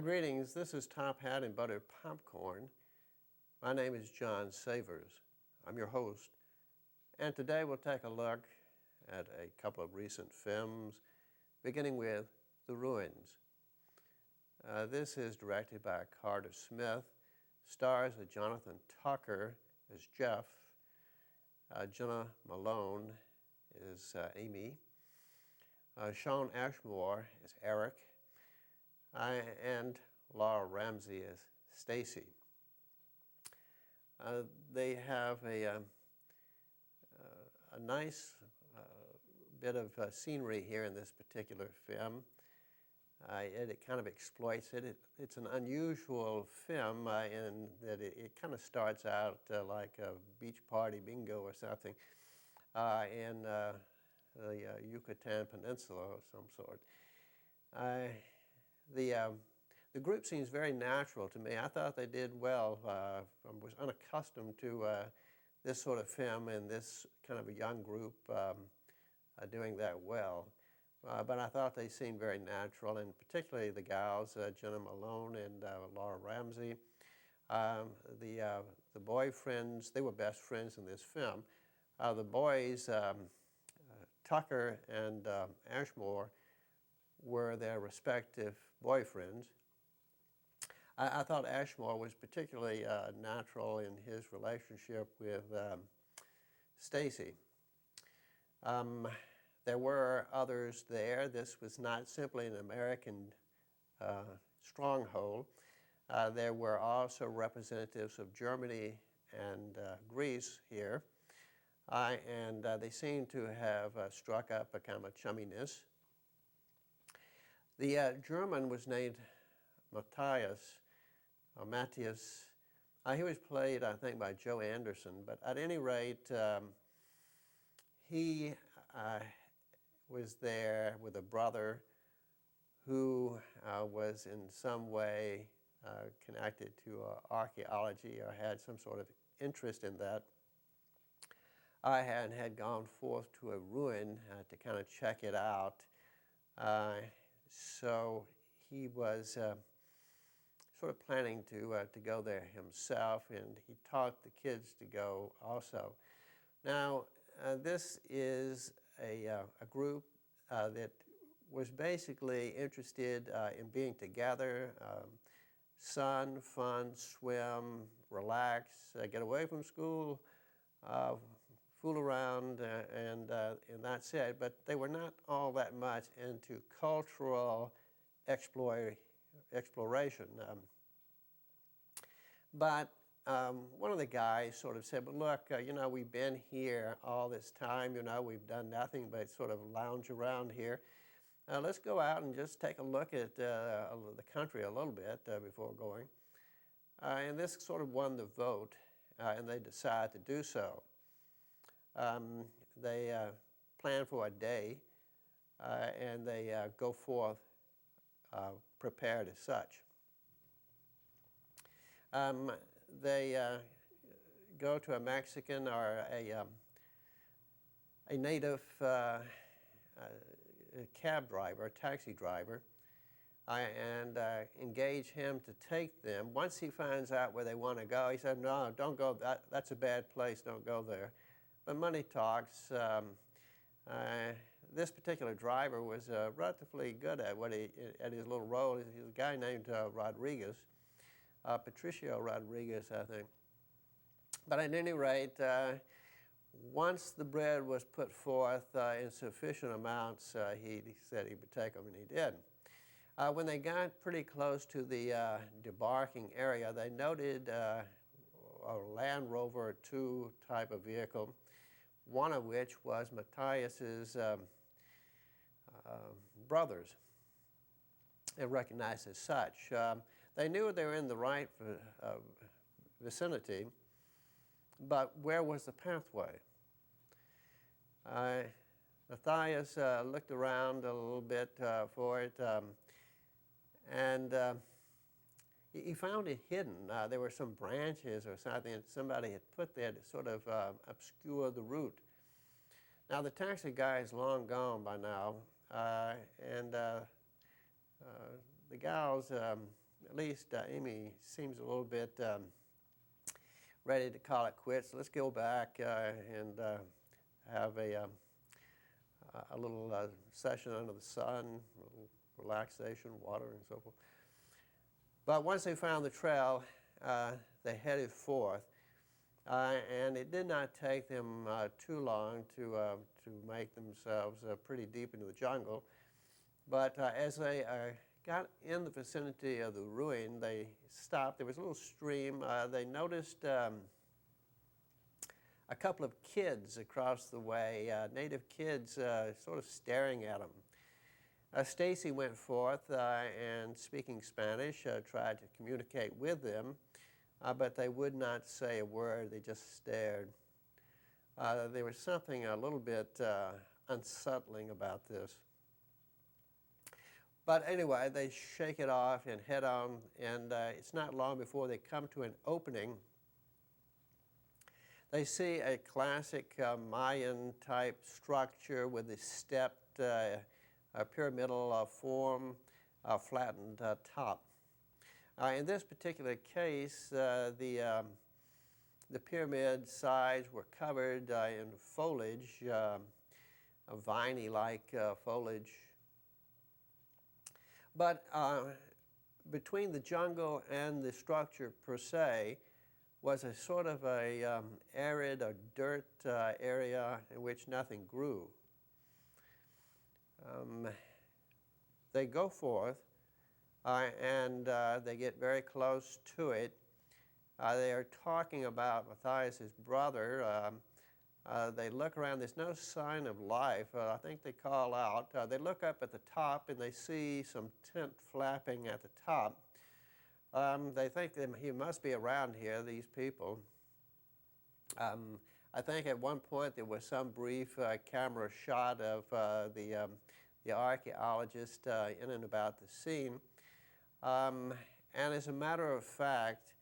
Greetings, this is Top Hat and Buttered Popcorn. My name is John Savers. I'm your host, and today we'll take a look at a couple of recent films, beginning with The Ruins. This is directed by Carter Smith, stars Jonathan Tucker as Jeff, Jena Malone is Amy, Shawn Ashmore is Eric, and Laura Ramsey as Stacy. They have a nice bit of scenery here in this particular film. It kind of exploits it. It's an unusual film in that it kind of starts out like a beach party bingo or something in the Yucatan Peninsula of some sort. The group seems very natural to me. I thought they did well. I was unaccustomed to this sort of film and this kind of a young group doing that well. But I thought they seemed very natural, and particularly the gals, Jena Malone and Laura Ramsey. The boyfriends, they were best friends in this film. The boys, Tucker and Ashmore, were their respective boyfriends. I thought Ashmore was particularly natural in his relationship with Stacy. There were others there. This was not simply an American stronghold. There were also representatives of Germany and Greece here, and they seem to have struck up a kind of a chumminess. The German was named Matthias. He was played, I think, by Joe Anderson, but at any rate, he was there with a brother who was in some way connected to archaeology or had some sort of interest in that. I had gone forth to a ruin to kind of check it out. So he was sort of planning to go there himself, and he taught the kids to go also. Now, this is a group that was basically interested in being together, sun, fun, swim, relax, get away from school, fool around, and that's it. But they were not all that much into cultural exploration. But one of the guys sort of said, but look, we've been here all this time, we've done nothing but sort of lounge around here. Let's go out and just take a look at the country a little bit before going. And this sort of won the vote, and they decided to do so. They plan for a day, and they go forth prepared as such. They go to a Mexican or a native cab driver, a taxi driver, and engage him to take them. Once he finds out where they want to go, he said, no, don't go, that's a bad place, don't go there. But money talks. This particular driver was relatively good at at his little role. He was a guy named Rodriguez, Patricio Rodriguez, I think. But at any rate, once the bread was put forth in sufficient amounts, he said he would take them, and he did. When they got pretty close to the debarking area, they noted a Land Rover 2 type of vehicle, one of which was Matthias's brothers, and recognized as such. They knew they were in the right vicinity, but where was the pathway? Matthias looked around a little bit for it, and he found it hidden. There were some branches or something that somebody had put there to sort of obscure the route. Now, the taxi guy is long gone by now, and the gals at least Amy seems a little bit ready to call it quits. Let's go back and have a little session under the sun, a little relaxation, water, and so forth. But once they found the trail, they headed forth, and it did not take them too long to make themselves pretty deep into the jungle. But as they got in the vicinity of the ruin, they stopped. There was a little stream. They noticed a couple of kids across the way, native kids sort of staring at them. Stacy went forth and, speaking Spanish, tried to communicate with them, but they would not say a word. They just stared. There was something a little bit unsettling about this. But anyway, they shake it off and head on, and it's not long before they come to an opening. They see a classic Mayan-type structure with a stepped pyramidal form, flattened top. In this particular case, the pyramid sides were covered in foliage, viney-like foliage. But between the jungle and the structure per se was a sort of a arid or dirt area in which nothing grew. They go forth and they get very close to it. They are talking about Matthias's brother. They look around. There's no sign of life. I think they call out. They look up at the top and they see some tent flapping at the top. They think that he must be around here, these people. I think at one point there was some brief camera shot of the archaeologist in and about the scene. And as a matter of fact,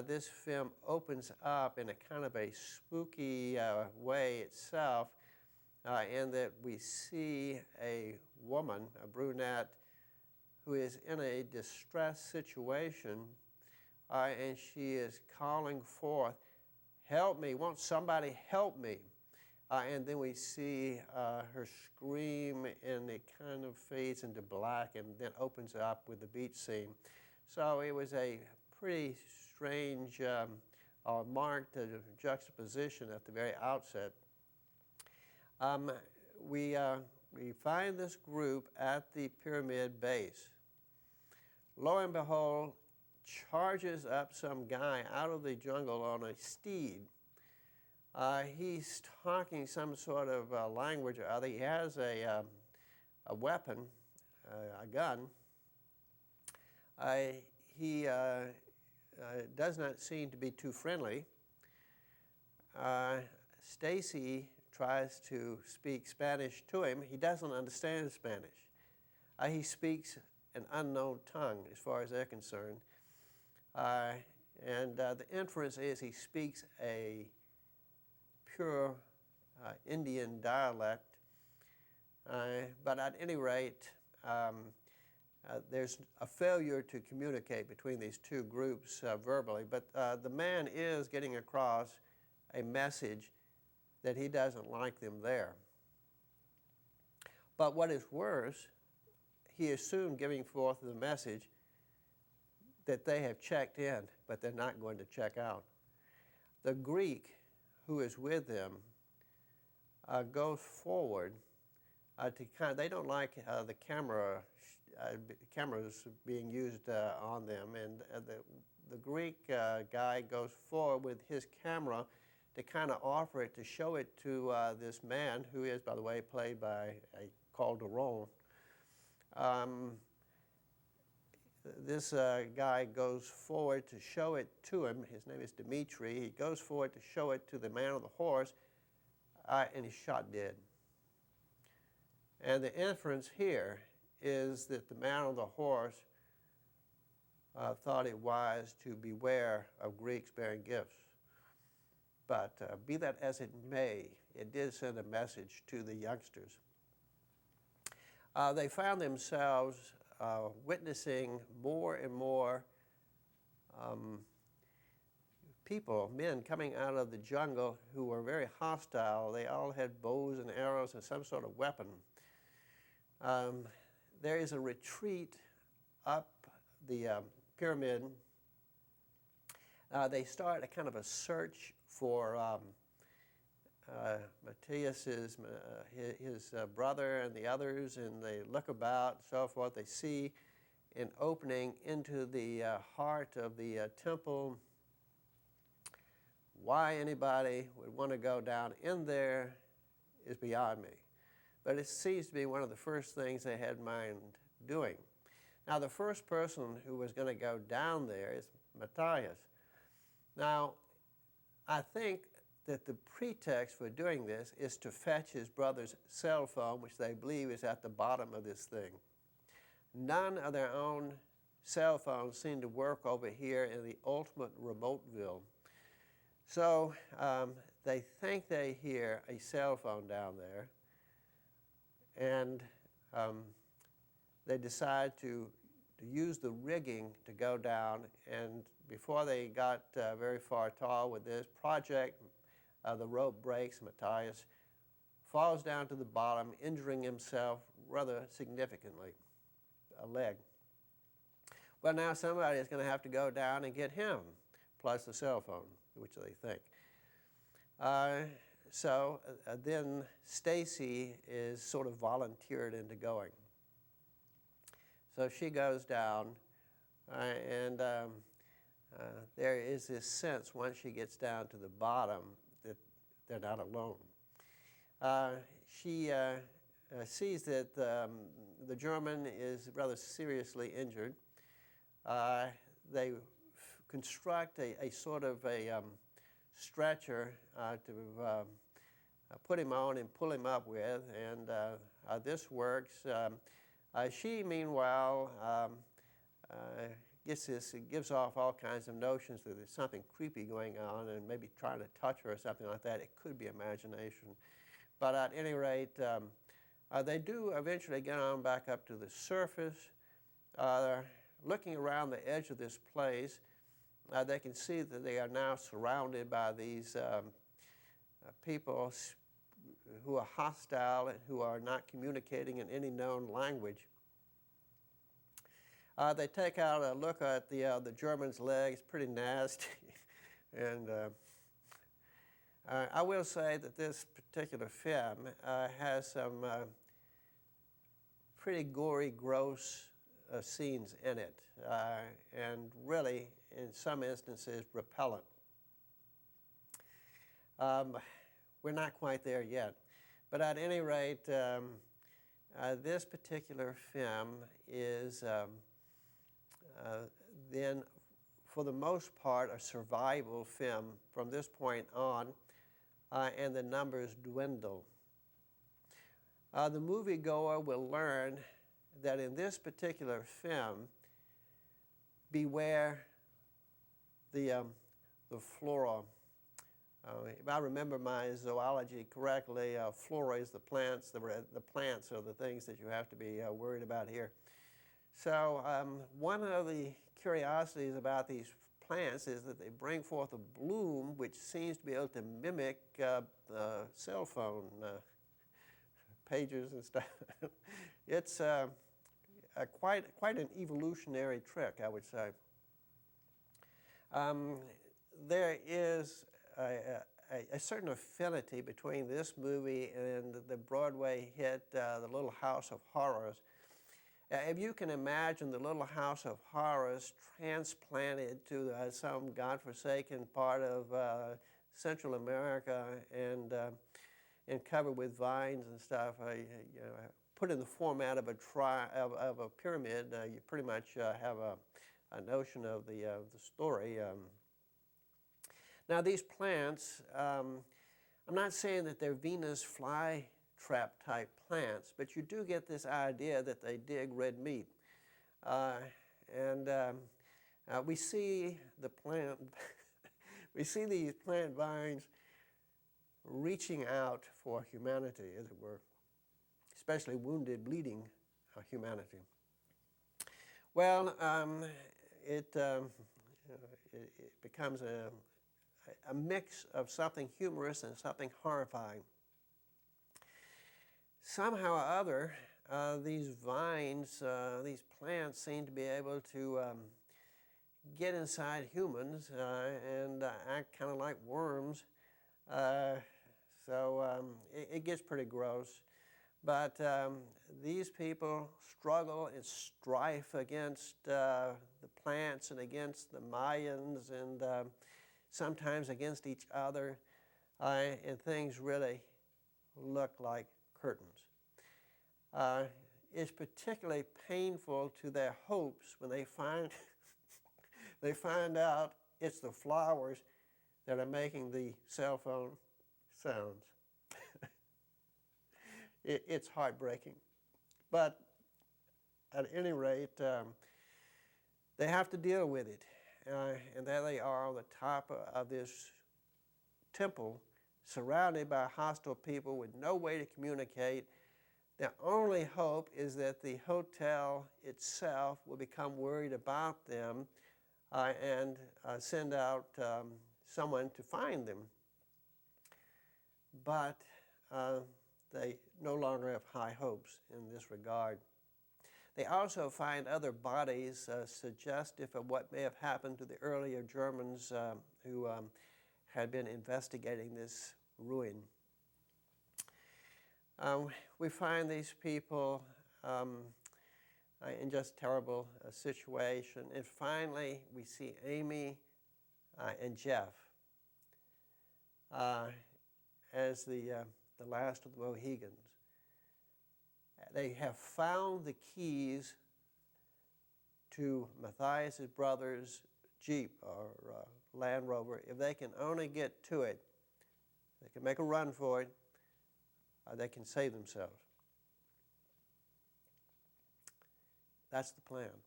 this film opens up in a kind of a spooky way itself, in that we see a woman, a brunette, who is in a distressed situation, and she is calling forth, "Help me, won't somebody help me?" And then we see her scream, and it kind of fades into black and then opens up with the beach scene. So it was a pretty strange or marked juxtaposition at the very outset. We find this group at the pyramid base. Lo and behold, charges up some guy out of the jungle on a steed. He's talking some sort of language or other. He has a weapon, a gun. He does not seem to be too friendly. Stacy tries to speak Spanish to him. He doesn't understand Spanish. He speaks an unknown tongue as far as they're concerned. And the inference is he speaks a pure Indian dialect. But at any rate, there's a failure to communicate between these two groups verbally, but the man is getting across a message that he doesn't like them there. But what is worse, he is soon giving forth the message that they have checked in, but they're not going to check out. The Greek who is with them goes forward to they don't like the cameras being used on them, and the Greek guy goes forward with his camera to kind of offer it, to show it to this man, who is, by the way, played by a Calderon. This guy goes forward to show it to him. His name is Dimitri. He goes forward to show it to the man on the horse, and he's shot dead. And the inference here is that the man on the horse thought it wise to beware of Greeks bearing gifts. But be that as it may, it did send a message to the youngsters. They found themselves witnessing more and more people, men coming out of the jungle who were very hostile. They all had bows and arrows and some sort of weapon. There is a retreat up the pyramid. They start a kind of a search for Matthias's, his brother and the others, and they look about and so forth. They see an opening into the heart of the temple. Why anybody would want to go down in there is beyond me. But it seems to be one of the first things they had in mind doing. Now, the first person who was going to go down there is Matthias. Now, I think that the pretext for doing this is to fetch his brother's cell phone, which they believe is at the bottom of this thing. None of their own cell phones seem to work over here in the ultimate Remoteville. So they think they hear a cell phone down there, and they decide to use the rigging to go down. And before they got very far tall with this project, the rope breaks. Matthias falls down to the bottom, injuring himself rather significantly, a leg. Well, now somebody is going to have to go down and get him, plus the cell phone, which they think. So then Stacy is sort of volunteered into going. So she goes down, and there is this sense once she gets down to the bottom that they're not alone. She sees that the German is rather seriously injured. They construct a sort of a stretcher to put him on and pull him up with, and this works. She, meanwhile, gives off all kinds of notions that there's something creepy going on and maybe trying to touch her or something like that. It could be imagination. But at any rate, they do eventually get on back up to the surface. Looking around the edge of this place, they can see that they are now surrounded by these people who are hostile and who are not communicating in any known language. They take out a look at the German's leg. It's pretty nasty. And I will say that this particular film has some pretty gory, gross scenes in it, and really, in some instances, repellent. We're not quite there yet. But at any rate, this particular film is then, for the most part, a survival film from this point on, and the numbers dwindle. The moviegoer will learn that in this particular film, beware the flora. If I remember my zoology correctly, flora is the plants. The plants are the things that you have to be worried about here. So one of the curiosities about these plants is that they bring forth a bloom which seems to be able to mimic cell phone pages and stuff. It's quite an evolutionary trick, I would say. There is a certain affinity between this movie and the Broadway hit The Little House of Horrors. If you can imagine The Little House of Horrors transplanted to some godforsaken part of Central America and covered with vines and stuff, put in the format of a pyramid, you pretty much have a notion of the story. Now these plants, I'm not saying that they're Venus flytrap type plants, but you do get this idea that they dig red meat. We see the plant, we see these plant vines reaching out for humanity, as it were, especially wounded, bleeding humanity. Well, it becomes a mix of something humorous and something horrifying. Somehow or other, these vines, these plants seem to be able to get inside humans and act kind of like worms. It gets pretty gross. But these people struggle in strife against the plants and against the Mayans and sometimes against each other, and things really look like curtains. It's particularly painful to their hopes when they find they find out it's the flowers that are making the cell phone sounds. It's heartbreaking. But at any rate, they have to deal with it. And there they are on the top of this temple, surrounded by hostile people with no way to communicate. Their only hope is that the hotel itself will become worried about them and send out someone to find them. But they no longer have high hopes in this regard. They also find other bodies suggestive of what may have happened to the earlier Germans who had been investigating this ruin. We find these people in just terrible situation. And finally, we see Amy and Jeff as the last of the Mohegans. They have found the keys to Matthias's brother's Jeep or Land Rover. If they can only get to it, they can make a run for it, they can save themselves. That's the plan.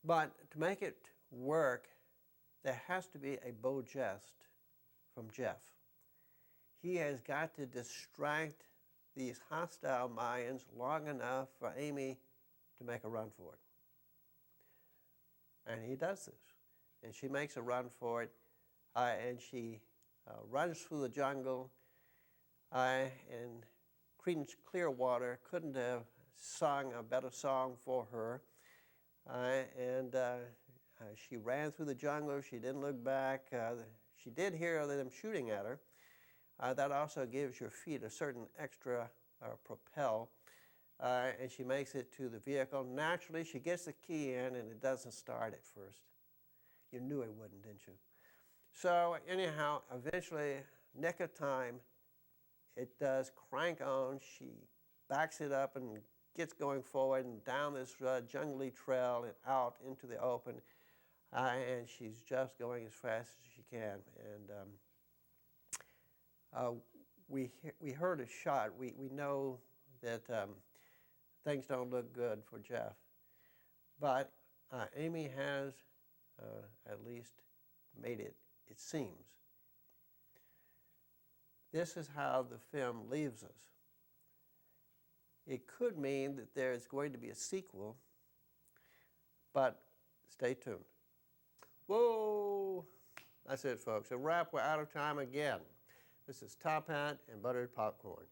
But to make it work, there has to be a beau geste from Jeff. He has got to distract these hostile Mayans long enough for Amy to make a run for it. And he does this. And she makes a run for it, and she runs through the jungle, and Creedence Clearwater couldn't have sung a better song for her. She ran through the jungle. She didn't look back. She did hear them shooting at her. That also gives your feet a certain extra propel. And she makes it to the vehicle. Naturally, she gets the key in, and it doesn't start at first. You knew it wouldn't, didn't you? So anyhow, eventually, nick of time, it does crank on. She backs it up and gets going forward and down this jungly trail and out into the open. And she's just going as fast as she can. And we heard a shot. We know that things don't look good for Jeff. But Amy has at least made it seems. This is how the film leaves us. It could mean that there is going to be a sequel, but stay tuned. Whoa! That's it, folks. A wrap. We're out of time again. This is Top Hat and Buttered Popcorn.